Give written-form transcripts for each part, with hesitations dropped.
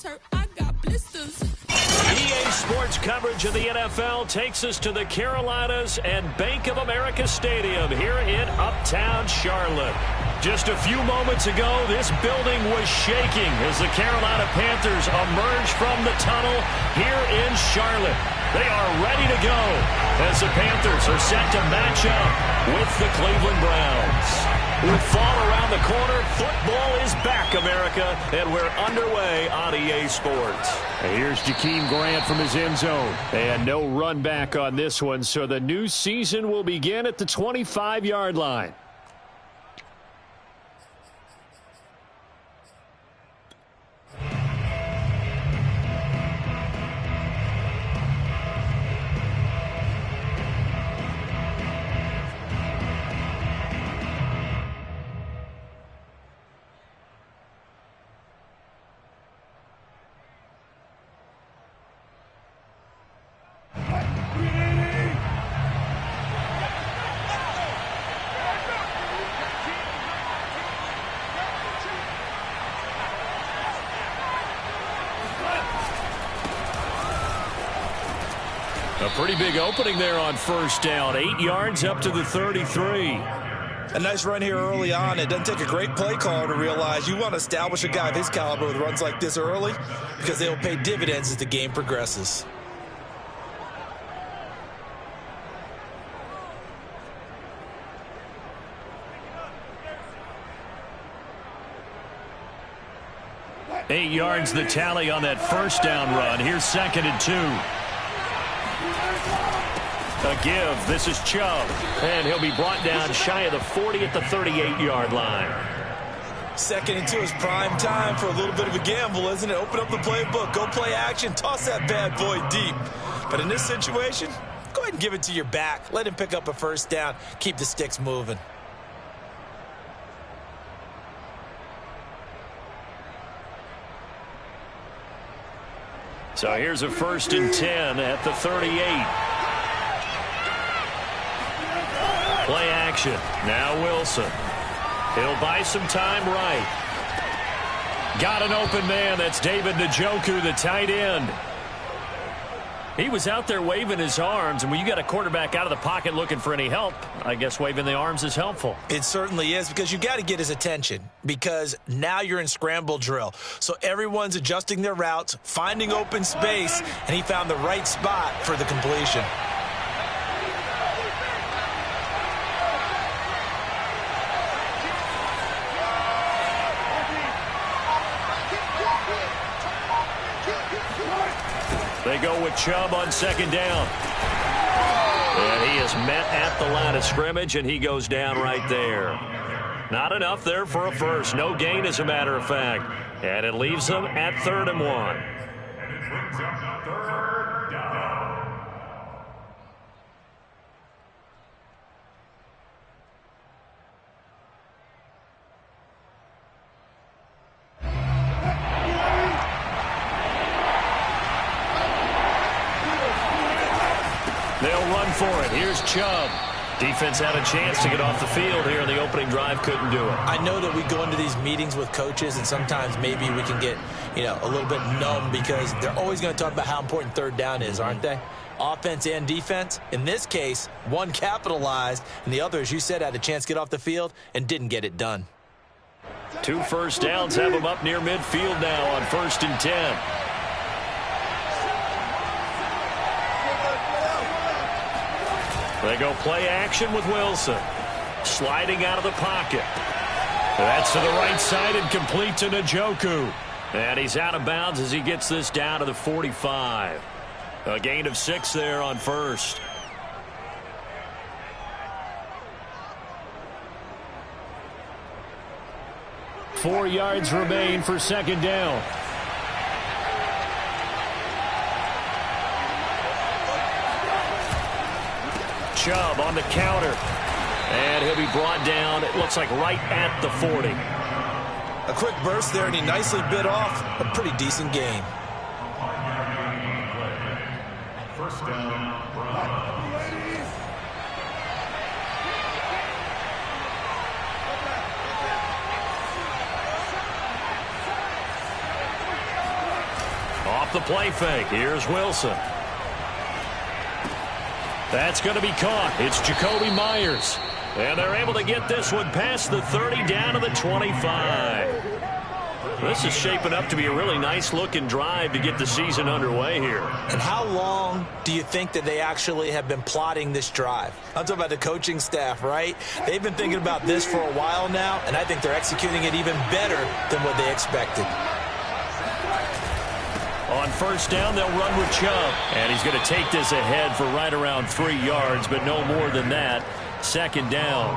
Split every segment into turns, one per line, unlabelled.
face hurt, I got blisters.
EA Sports coverage of the NFL takes us to the Carolinas and Bank of America Stadium here in Uptown Charlotte. Just a few moments ago, this building was shaking as the Carolina Panthers emerged from the tunnel here in Charlotte. They are ready to go as the Panthers are set to match up with the Cleveland Browns. With fall around the corner, football is back, America, and we're underway on EA Sports.
And here's Jakeem Grant from his end zone. And no run back on this one, so the new season will begin at the 25-yard line.
A pretty big opening there on first down. 8 yards up to the 33.
A nice run here early on. It doesn't take a great play caller to realize you want to establish a guy of his caliber with runs like this early because they'll pay dividends as the game progresses.
Eight yards the tally on that first down run. Here's 2nd and 2. A give. This is Chubb. And he'll be brought down shy of the 40 at the 38-yard line.
2nd and 2 is prime time for a little bit of a gamble, isn't it? Open up the playbook. Go play action. Toss that bad boy deep. But in this situation, go ahead and give it to your back. Let him pick up a first down. Keep the sticks moving.
So here's a 1st and 10 at the 38. Play action. Now Wilson. He'll buy some time right. Got an open man. That's David Njoku, the tight end. He was out there waving his arms, and when you got a quarterback out of the pocket looking for any help, I guess waving the arms is helpful.
It certainly is, because you got to get his attention, because now you're in scramble drill. So everyone's adjusting their routes, finding open space, and he found the right spot for the completion.
They go with Chubb on 2nd down. And he is met at the line of scrimmage, and he goes down right there. Not enough there for a first. No gain, as a matter of fact. And it leaves them at 3rd and 1. They'll run for it. Here's Chubb. Defense had a chance to get off the field here in the opening drive. Couldn't do it.
I know that we go into these meetings with coaches, and sometimes maybe we can get, a little bit numb because they're always going to talk about how important 3rd down is, aren't they? Offense and defense. In this case, one capitalized, and the other, as you said, had a chance to get off the field and didn't get it done.
2 first downs have them up near midfield now on 1st and 10. They go play action with Wilson. Sliding out of the pocket. That's to the right side and complete to Njoku. And he's out of bounds as he gets this down to the 45. A gain of 6 there on 1st.
Four yards remain for 2nd down.
Chubb on the counter. And he'll be brought down, it looks like right at the 40.
A quick burst there, and he nicely bit off a pretty decent gain.
First down.
off the play fake. Here's Wilson. That's going to be caught. It's Jacoby Myers. And they're able to get this one past the 30 down to the 25. This is shaping up to be a really nice-looking drive to get the season underway here.
And how long do you think that they actually have been plotting this drive? I'm talking about the coaching staff, right? They've been thinking about this for a while now, and I think they're executing it even better than what they expected.
On first down, they'll run with Chubb. And he's going to take this ahead for right around 3 yards, but no more than that. Second down.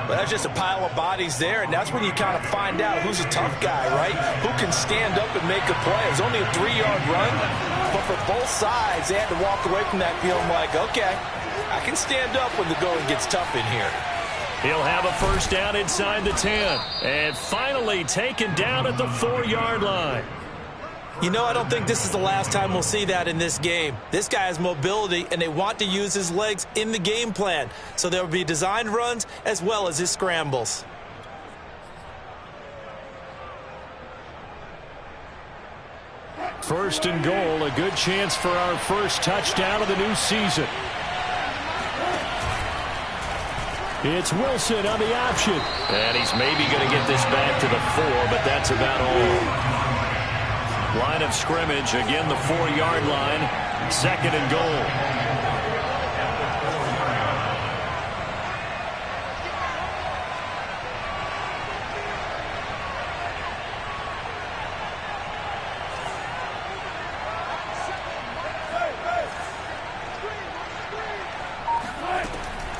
But that's just a pile of bodies there, and that's when you kind of find out who's a tough guy, right? Who can stand up and make a play. It was only a 3-yard run, but for both sides, they had to walk away from that feeling like, okay, I can stand up when the going gets tough in here.
He'll have a first down inside the 10. And finally taken down at the 4-yard line.
You know, I don't think this is the last time we'll see that in this game. This guy has mobility, and they want to use his legs in the game plan. So there will be designed runs as well as his scrambles.
First and goal, a good chance for our first touchdown of the new season. It's Wilson on the option. And he's maybe going to get this back to the 4, but that's about all. Line of scrimmage, again the 4-yard line, second and goal.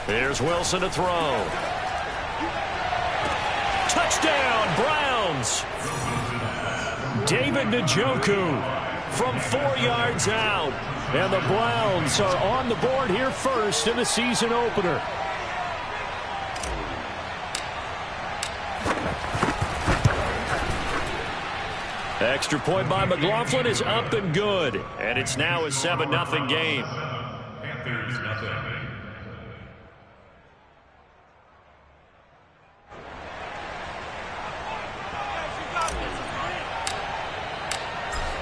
Here's Wilson to throw. Touchdown, Browns! David Njoku from 4 yards out. And the Browns are on the board here first in the season opener. Extra point by McLaughlin is up and good. And it's now a 7-0 game.
Panthers, nothing.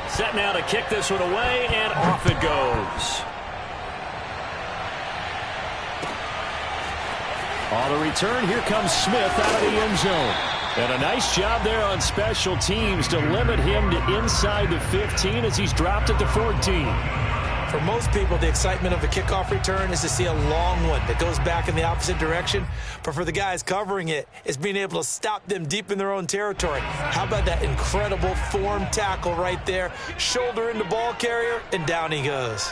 Set now to kick this one away, and off it goes. On the return, here comes Smith out of the end zone. And a nice job there on special teams to limit him to inside the 15 as he's dropped at the 14.
For most people, the excitement of a kickoff return is to see a long one that goes back in the opposite direction. But for the guys covering it, it's being able to stop them deep in their own territory. How about that incredible form tackle right there? Shoulder into ball carrier, and down he goes.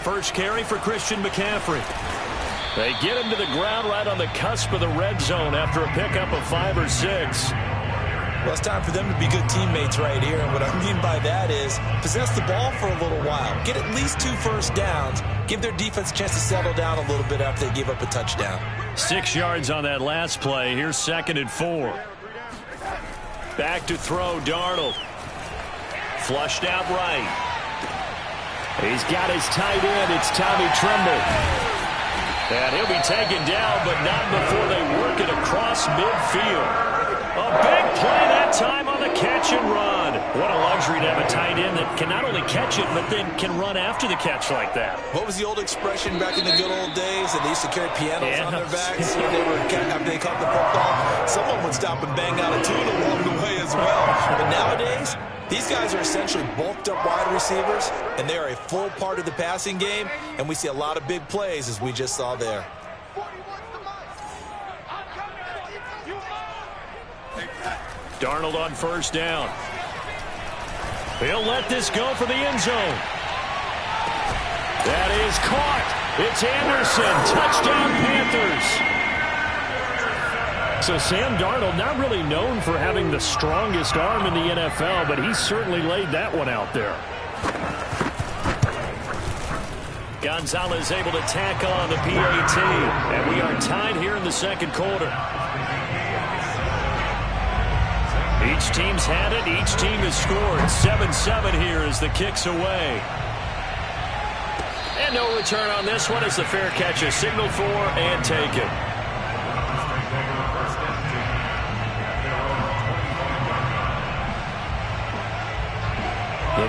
First carry for Christian McCaffrey. They get him to the ground right on the cusp of the red zone after a pickup of 5 or 6.
Well, it's time for them to be good teammates right here. And what I mean by that is possess the ball for a little while. Get at least 2 first downs. Give their defense a chance to settle down a little bit after they give up a touchdown.
6 yards on that last play. Here's 2nd and 4. Back to throw, Darnold. Flushed out right. He's got his tight end. It's Tommy Tremble. And he'll be taken down, but not before they work it across midfield. A big play that time on the catch and run. What a luxury to have a tight end that can not only catch it, but then can run after the catch like that.
What was the old expression back in the good old days that they used to carry pianos on their backs after they caught the football? Someone would stop and bang out a tune along the way as well. But nowadays, these guys are essentially bulked up wide receivers, and they are a full part of the passing game, and we see a lot of big plays as we just saw there.
Darnold on first down. He'll let this go for the end zone. That is caught. It's Anderson. Touchdown, Panthers. So Sam Darnold, not really known for having the strongest arm in the NFL, but he certainly laid that one out there. Gonzalez able to tack on the PAT, and we are tied here in the second quarter. Each team's had it. Each team has scored. 7-7 here as the kick's away. And no return on this one as the fair catch is signaled for and taken.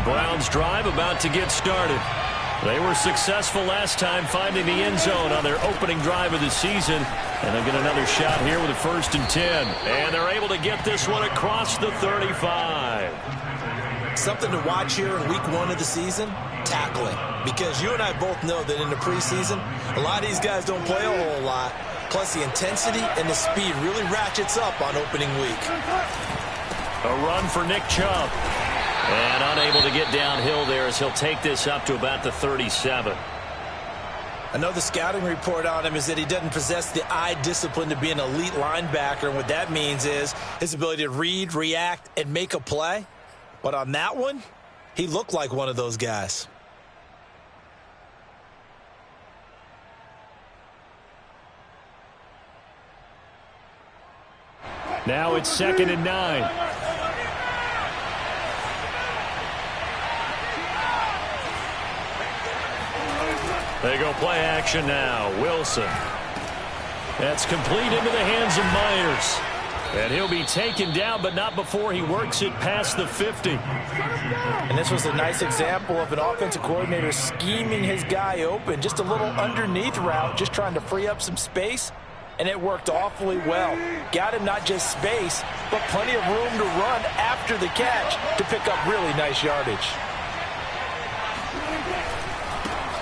Browns drive about to get started. They were successful last time finding the end zone on their opening drive of the season. And they'll get another shot here with a 1st and 10. And they're able to get this one across the 35.
Something to watch here in week 1 of the season, tackling. Because you and I both know that in the preseason, a lot of these guys don't play a whole lot. Plus the intensity and the speed really ratchets up on opening week.
A run for Nick Chubb. And unable to get downhill there as he'll take this up to about the 37.
Another scouting report on him is that he doesn't possess the eye discipline to be an elite linebacker. And what that means is his ability to read, react, and make a play. But on that one, he looked like one of those guys.
Now it's 2nd and 9.
They go play action now. Wilson. That's complete into the hands of Myers. And he'll be taken down, but not before he works it past the 50.
And this was a nice example of an offensive coordinator scheming his guy open. Just a little underneath route, just trying to free up some space. And it worked awfully well. Got him not just space, but plenty of room to run after the catch to pick up really nice yardage.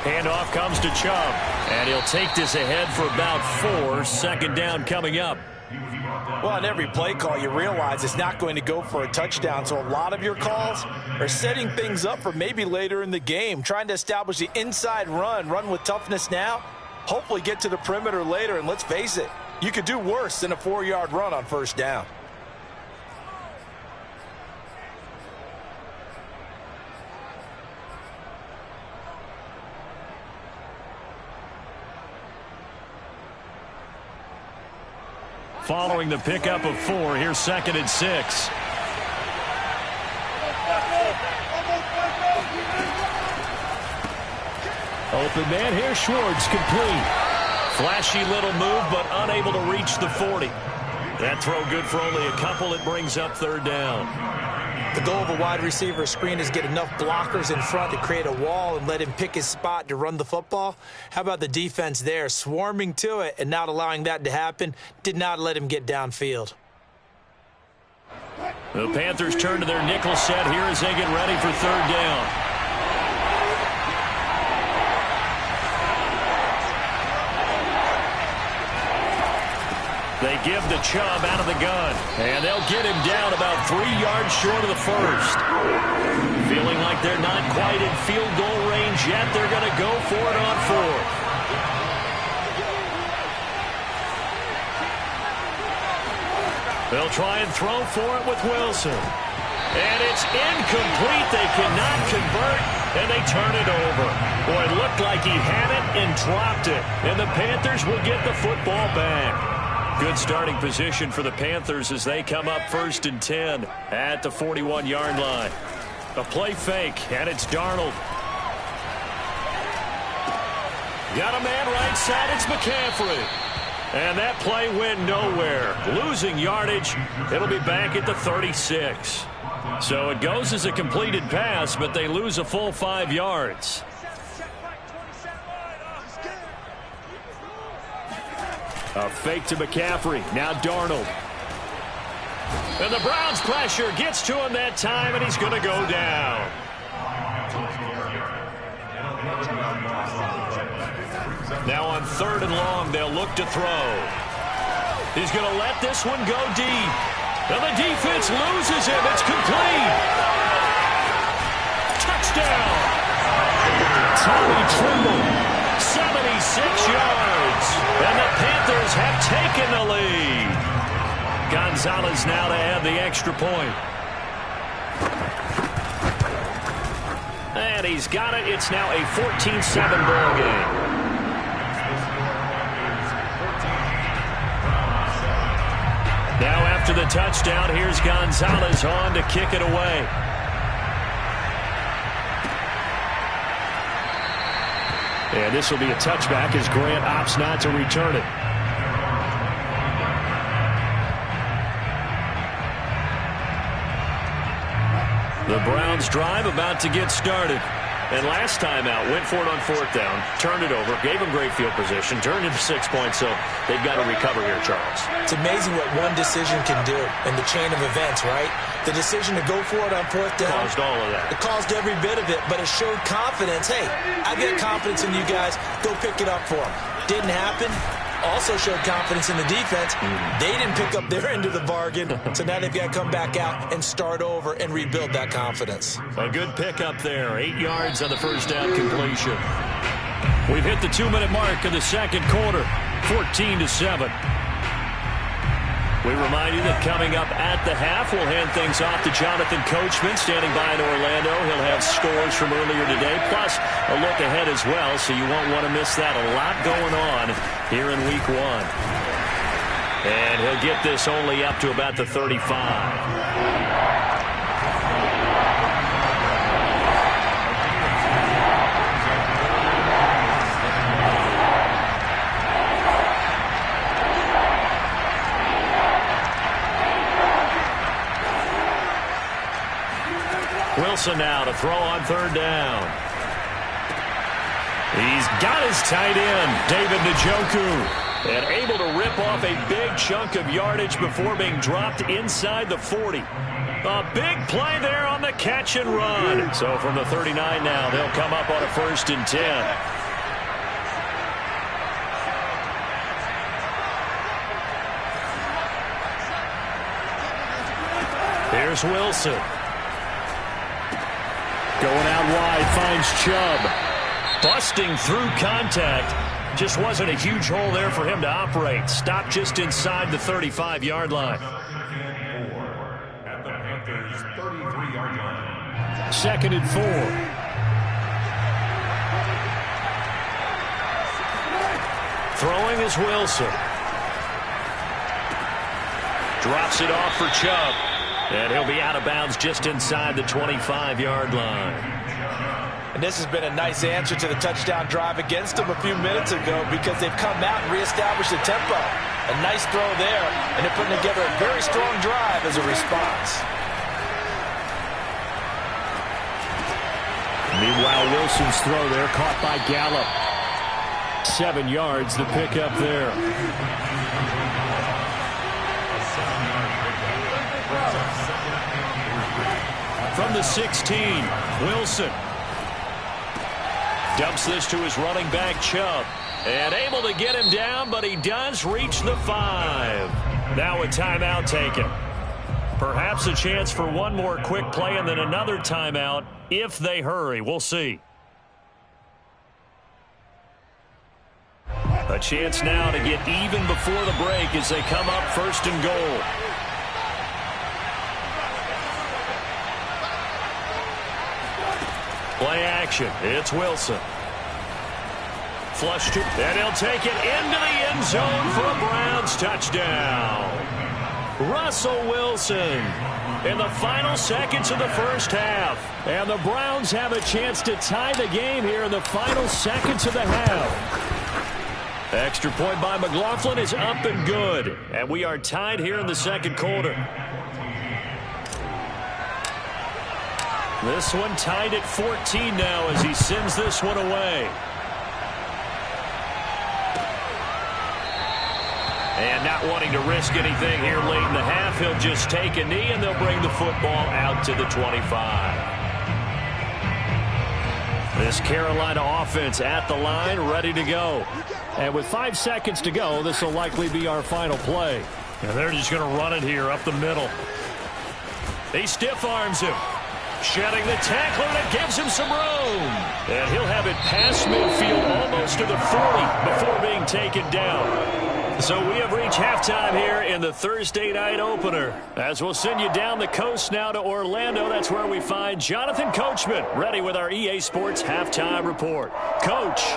Handoff comes to Chubb. And he'll take this ahead for about 4. 2nd down coming up.
Well, on every play call, you realize it's not going to go for a touchdown. So a lot of your calls are setting things up for maybe later in the game, trying to establish the inside run with toughness now, hopefully get to the perimeter later. And let's face it, you could do worse than a 4-yard run on 1st down.
Following the pickup of 4, here's 2nd and 6. Open man here, Schwartz, complete. Flashy little move, but unable to reach the 40. That throw good for only a couple. It brings up 3rd down.
The goal of a wide receiver screen is get enough blockers in front to create a wall and let him pick his spot to run the football. How about the defense there, swarming to it and not allowing that to happen? Did not let him get downfield.
The Panthers turn to their nickel set here as they get ready for 3rd down. They give the Chubb out of the gun, and they'll get him down about 3 yards short of the 1st. Feeling like they're not quite in field goal range yet, they're going to go for it on 4th. They'll try and throw for it with Wilson. And it's incomplete. They cannot convert, and they turn it over. Boy, it looked like he had it and dropped it, and the Panthers will get the football back. Good starting position for the Panthers as they come up 1st and 10 at the 41-yard line. A play fake, and it's Darnold. Got a man right side, it's McCaffrey. And that play went nowhere. Losing yardage, it'll be back at the 36. So it goes as a completed pass, but they lose a full 5 yards. A fake to McCaffrey. Now Darnold. And the Browns pressure gets to him that time, and he's going to go down. Now on 3rd and long, they'll look to throw. He's going to let this one go deep. And the defense loses him. It's complete. Touchdown. Tommy Tremble. 76 yards. And the Panthers have taken the lead. Gonzalez now to add the extra point. And he's got it. It's now a 14-7 ball game. Now after the touchdown, here's Gonzalez on to kick it away. And this will be a touchback as Grant opts not to return it. The Browns drive about to get started. And last time out, went for it on 4th down, turned it over, gave them great field position, turned into 6 points, so they've got to recover here, Charles.
It's amazing what one decision can do in the chain of events, right? The decision to go for it on 4th down.
Caused all of that.
It caused every bit of it, but it showed confidence. Hey, I've got confidence in you guys. Go pick it up for them. Didn't happen. Also showed confidence in the defense. They didn't pick up their end of the bargain, so now they've got to come back out and start over and rebuild that confidence.
A good pickup there. 8 yards on the first down completion. We've hit the 2-minute mark of the second quarter. 14-7. We remind you that coming up at the half, we'll hand things off to Jonathan Coachman, standing by in Orlando. He'll have scores from earlier today, plus a look ahead as well, so you won't want to miss that. A lot going on here in Week 1. And he'll get this only up to about the 35. Wilson now to throw on 3rd down. He's got his tight end, David Njoku, and able to rip off a big chunk of yardage before being dropped inside the 40. A big play there on the catch and run. So from the 39 now, they'll come up on a 1st and 10. Here's Wilson. Going out wide, finds Chubb. Busting through contact. Just wasn't a huge hole there for him to operate. Stopped just inside the 35-yard line.
At the Panthers' 33-yard line.
2nd and 4. Throwing is Wilson. Drops it off for Chubb. And he'll be out of bounds just inside the 25-yard line.
And this has been a nice answer to the touchdown drive against them a few minutes ago because they've come out and reestablished the tempo. A nice throw there, and they're putting together a very strong drive as a response.
Meanwhile, Wilson's throw there caught by Gallup. 7 yards, the pickup there. From the 16, Wilson dumps this to his running back, Chubb. And able to get him down, but he does reach the 5. Now a timeout taken. Perhaps a chance for one more quick play and then another timeout if they hurry. We'll see. A chance now to get even before the break as they come up 1st and goal. Play action. It's Wilson. Flushed it, and he'll take it into the end zone for a Browns touchdown. Russell Wilson in the final seconds of the first half. And the Browns have a chance to tie the game here in the final seconds of the half. Extra point by McLaughlin is up and good. And we are tied here in the second quarter. This one tied at 14 now as he sends this one away. And not wanting to risk anything here late in the half, he'll just take a knee and they'll bring the football out to the 25. This Carolina offense at the line, ready to go. And with 5 seconds to go, this will likely be our final play. And they're just going to run it here up the middle. He stiff arms him. Shedding the tackler that gives him some room. And he'll have it past midfield almost to the 40 before being taken down. So we have reached halftime here in the Thursday night opener. As we'll send you down the coast now to Orlando, that's where we find Jonathan Coachman ready with our EA Sports halftime report. Coach.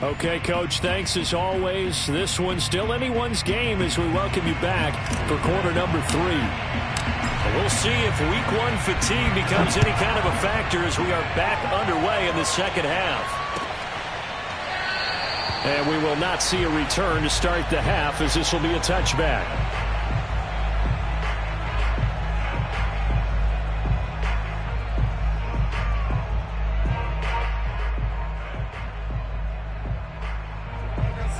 Okay, Coach, thanks as always. This one's still anyone's game as we welcome you back for quarter number 3. We'll see if Week 1 fatigue becomes any kind of a factor as we are back underway in the second half.
And we will not see a return to start the half, as this will be a touchback.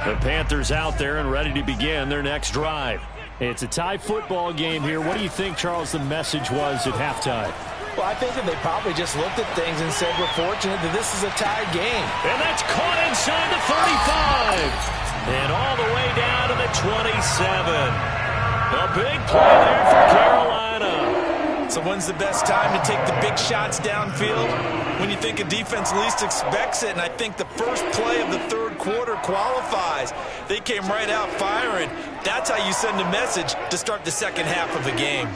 The Panthers out there and ready to begin their next drive. It's a tie football game here. What do you think, Charles, the message was at halftime?
Well, I think that they probably just looked at things and said, we're fortunate that this is a tied game.
And that's caught inside the 35. And all the way down to the 27. A big play there for Carolina.
So when's the best time to take the big shots downfield? When you think a defense least expects it, and I think the first play of the third quarter qualifies. They came right out firing. That's how you send a message to start the second half of a game.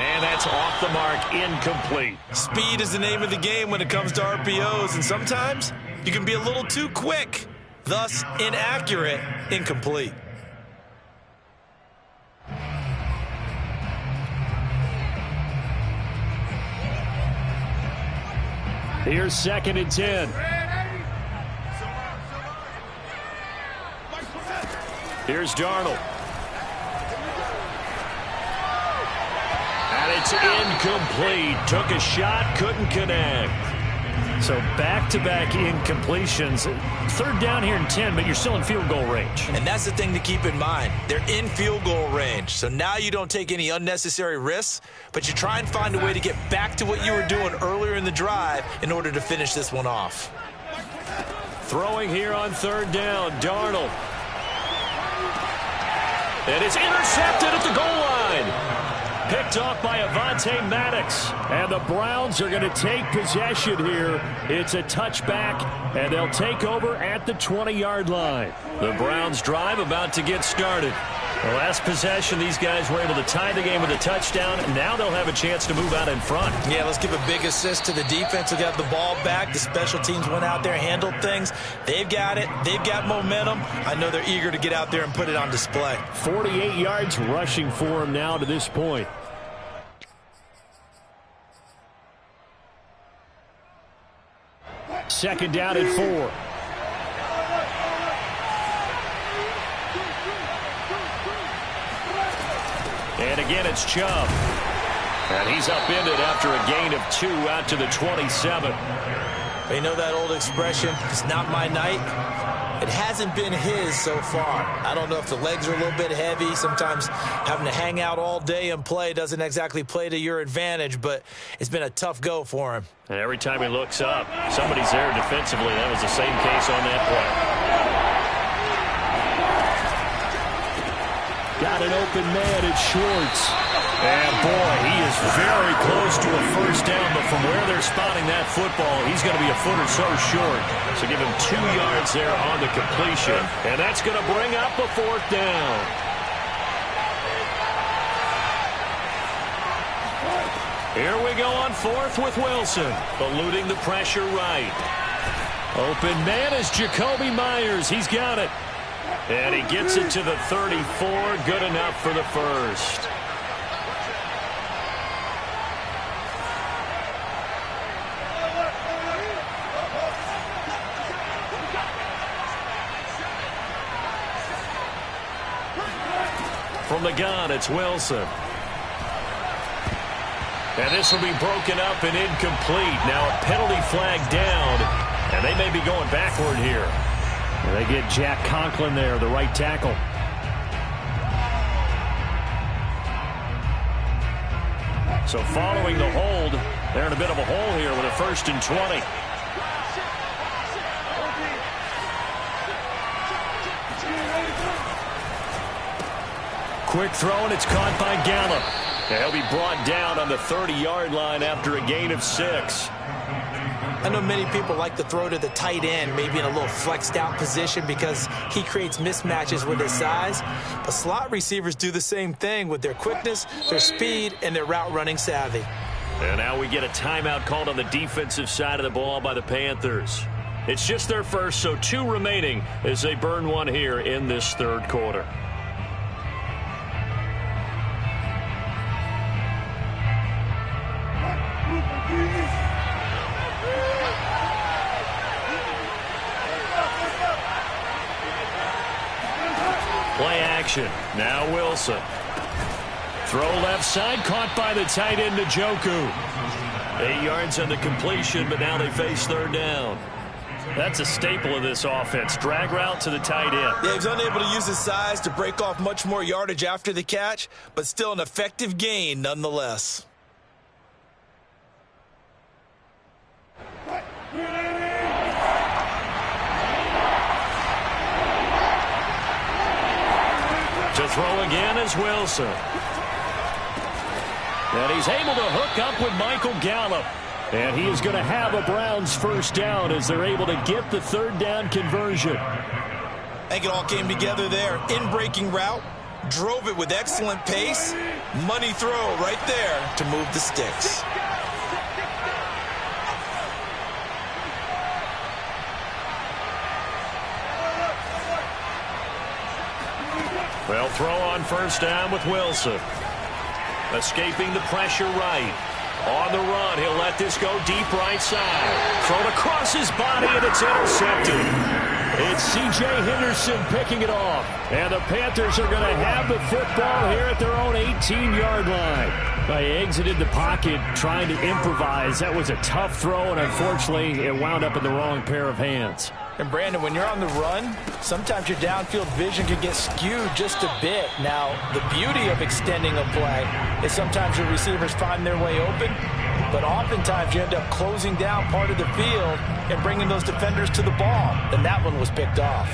And that's off the mark, incomplete.
Speed is the name of the game when it comes to RPOs, and sometimes you can be a little too quick, thus inaccurate, incomplete.
Here's 2nd and 10. Here's Darnold.
And it's incomplete. Took a shot, couldn't connect.
So back-to-back incompletions. 3rd down here and 10, but you're still in field goal range.
And that's the thing to keep in mind. They're in field goal range. So now you don't take any unnecessary risks, but you try and find a way to get back to what you were doing earlier in the drive in order to finish this one off.
Throwing here on 3rd down, Darnold. And it's intercepted at the goal line. Picked off by Avonte Maddox.
And the Browns are going to take possession here. It's a touchback, and they'll take over at the 20-yard line.
The Browns drive about to get started. The last possession, these guys were able to tie the game with a touchdown, and now they'll have a chance to move out in front.
Yeah, let's give a big assist to the defense who got the ball back. The special teams went out there, handled things. They've got it. They've got momentum. I know they're eager to get out there and put it on display.
48 yards rushing for him now to this point. Second down and 4.
And again, it's Chubb. And he's upended after a gain of 2 out to the 27.
You know that old expression, it's not my night? It hasn't been his so far. I don't know if the legs are a little bit heavy. Sometimes having to hang out all day and play doesn't exactly play to your advantage, but it's been a tough go for him.
And every time he looks up, somebody's there defensively. That was the same case on that play.
Got an open man at Schwartz.
And boy, he is very close to a first down, but from where they're spotting that football, he's going to be a foot or so short. So give him 2 yards there on the completion. And that's going to bring up a 4th down. Here we go on 4th with Wilson, eluding the pressure right. Open man is Jacoby Myers. He's got it. And he gets it to the 34. Good enough for the first. From the gun, it's Wilson. And this will be broken up and incomplete. Now a penalty flag down, and they may be going backward here.
And they get Jack Conklin there, the right tackle.
So following the hold, they're in a bit of a hole here with a 1st and 20. Quick throw, and it's caught by Gallup. He'll be brought down on the 30-yard line after a gain of 6.
I know many people like to throw to the tight end, maybe in a little flexed out position because he creates mismatches with his size. But slot receivers do the same thing with their quickness, their speed, and their route running savvy.
And now we get a timeout called on the defensive side of the ball by the Panthers. It's just their first, so 2 remaining as they burn one here in this 3rd quarter. Play action. Now Wilson. Throw left side, caught by the tight end Njoku. 8 yards on the completion, but now they face third down. That's a staple of this offense. Drag route to the tight end.
Yeah, he's unable to use his size to break off much more yardage after the catch, but still an effective gain nonetheless.
To throw again is Wilson. And he's able to hook up with Michael Gallup. And he is going to have a Browns first down as they're able to get the third down conversion.
I think it all came together there. In-breaking route, drove it with excellent pace. Money throw right there to move the sticks.
Well, throw on first down with Wilson. Escaping the pressure right. On the run, he'll let this go deep right side. Thrown across his body, and it's intercepted. It's C.J. Henderson picking it off. And the Panthers are going to have the football here at their own 18-yard line. He exited the pocket trying to improvise. That was a tough throw, and unfortunately, it wound up in the wrong pair of hands.
And, Brandon, when you're on the run, sometimes your downfield vision can get skewed just a bit. Now, the beauty of extending a play is sometimes your receivers find their way open, but oftentimes you end up closing down part of the field and bringing those defenders to the ball. And that one was picked off.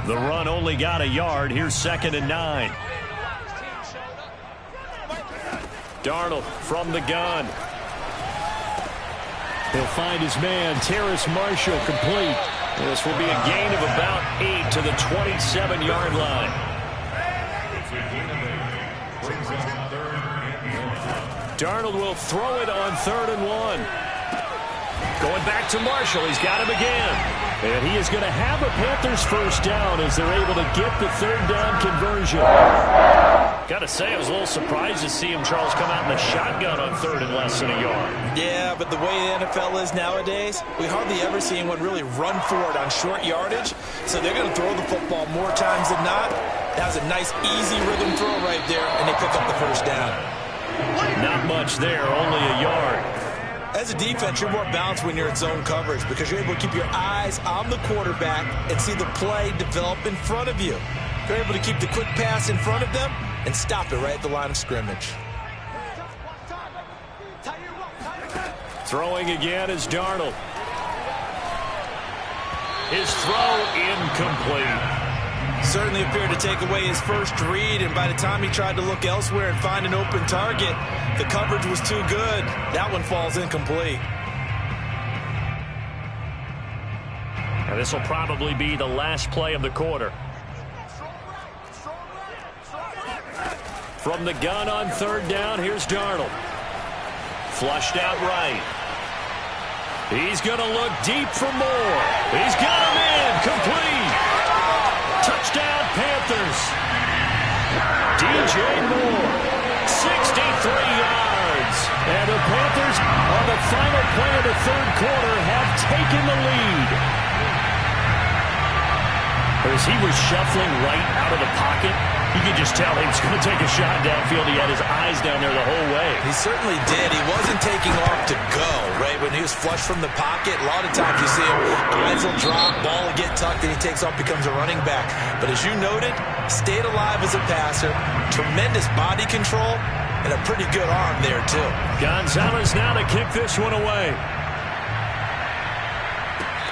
The run only got a yard. Here's 2nd and 9. Darnold from the gun. He'll find his man, Terrace Marshall, complete. This will be a gain of about 8 to the 27-yard line. Darnold will throw it on 3rd and 1. Going back to Marshall. He's got him again. And he is going to have a Panthers first down as they're able to get the third down conversion. Got to say, I was a little surprised to see him, Charles, come out in the shotgun on 3rd and less than a yard.
Yeah, but the way the NFL is nowadays, we hardly ever see anyone really run for it on short yardage. So they're going to throw the football more times than not. That was a nice, easy rhythm throw right there, and they pick up the first down.
Not much there, only a yard.
As a defense, you're more balanced when you're in zone coverage because you're able to keep your eyes on the quarterback and see the play develop in front of you. You're able to keep the quick pass in front of them and stop it right at the line of scrimmage.
Throwing again is Darnold. His throw incomplete.
Certainly appeared to take away his first read, and by the time he tried to look elsewhere and find an open target, the coverage was too good. That one falls incomplete.
And this will probably be the last play of the quarter. From the gun on 3rd down, here's Darnold. Flushed out right. He's going to look deep for more. He's got him in. Complete. Touchdown, Panthers. DJ Moore, 63 yards. And the Panthers, on the final play of the third quarter, have taken the lead. As he was shuffling right out of the pocket, you could just tell he was going to take a shot downfield. He had his eyes down there the whole way.
He certainly did. He wasn't taking off to go, right? When he was flush from the pocket, a lot of times you see him, eyes will drop, ball will get tucked, and he takes off, becomes a running back. But as you noted, stayed alive as a passer, tremendous body control, and a pretty good arm there, too.
Gonzalez now to kick this one away.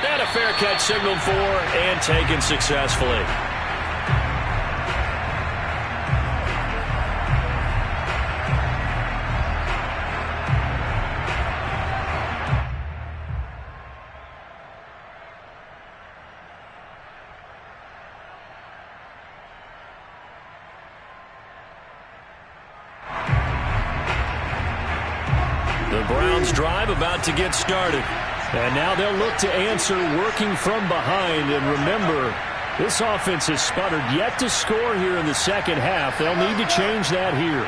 And a fair catch signaled for and taken successfully. The Browns drive about to get started. And now they'll look to answer working from behind. And remember, this offense has sputtered yet to score here in the second half. They'll need to change that here.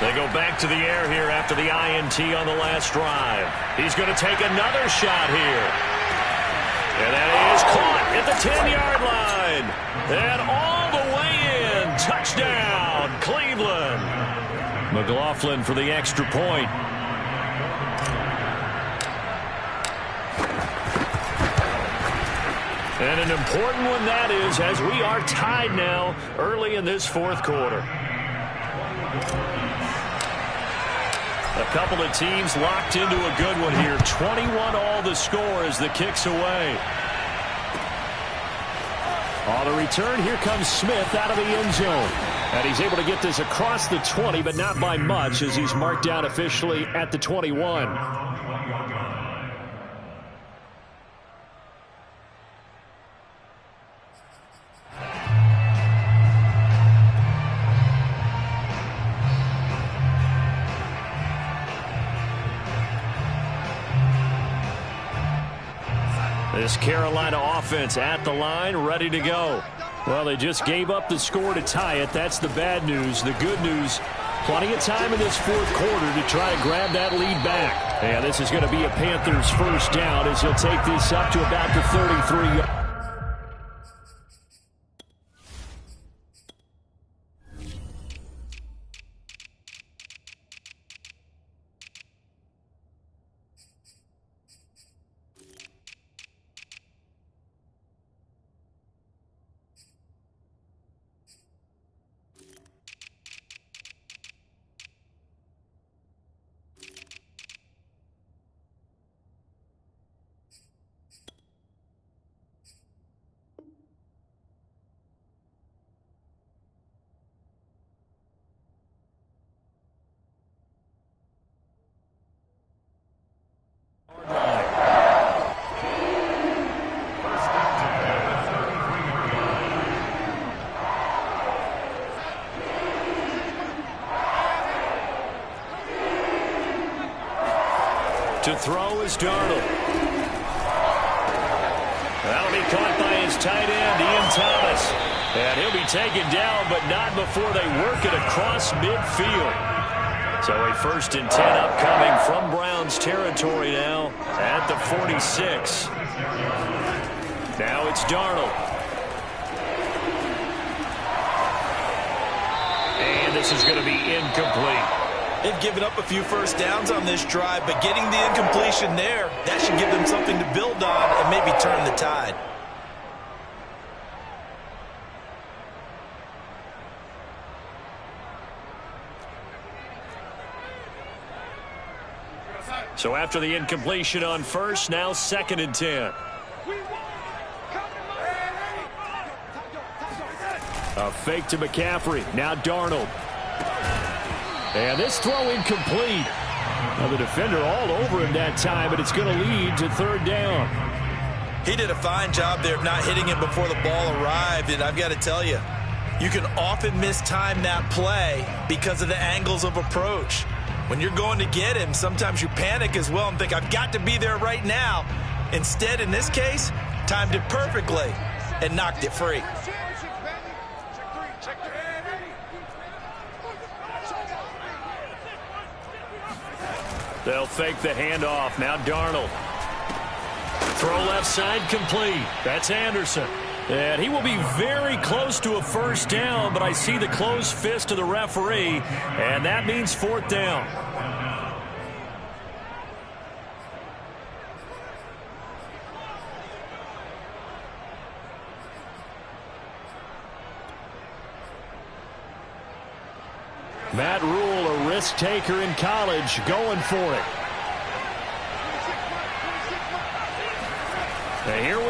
They go back to the air here after the INT on the last drive. He's going to take another shot here. And that is caught at the 10-yard line. And all the way in. Touchdown, Cleveland. McLaughlin for the extra point. And an important one that is, as we are tied now early in this fourth quarter. A couple of teams locked into a good one here. 21 all the score as the kick's away. On the return, here comes Smith out of the end zone. And he's able to get this across the 20, but not by much as he's marked down officially at the 21. This Carolina offense at the line, ready to go. Well, they just gave up the score to tie it. That's the bad news. The good news, plenty of time in this fourth quarter to try to grab that lead back. And this is going to be a Panthers first down as he'll take this up to about the 33. To throw is Darnold. That'll be caught by his tight end, Ian Thomas. And he'll be taken down, but not before they work it across midfield. So a 1st and 10 upcoming from Browns territory now at the 46. Now it's Darnold. And this is going to be incomplete.
They've given up a few first downs on this drive, but getting the incompletion there, that should give them something to build on and maybe turn the tide.
So after the incompletion on first, now 2nd and 10. A fake to McCaffrey. Now Darnold. And this throw incomplete. Now the defender all over him that time, but it's going to lead to 3rd down.
He did a fine job there of not hitting him before the ball arrived, and I've got to tell you, you can often mistime that play because of the angles of approach. When you're going to get him, sometimes you panic as well and think, I've got to be there right now. Instead, in this case, timed it perfectly and knocked it free.
They'll fake the handoff. Now Darnold. Throw left side complete. That's Anderson. And he will be very close to a first down, but I see the closed fist of the referee, and that means 4th down. Matt Rule, a risk taker in college, going for it. And here we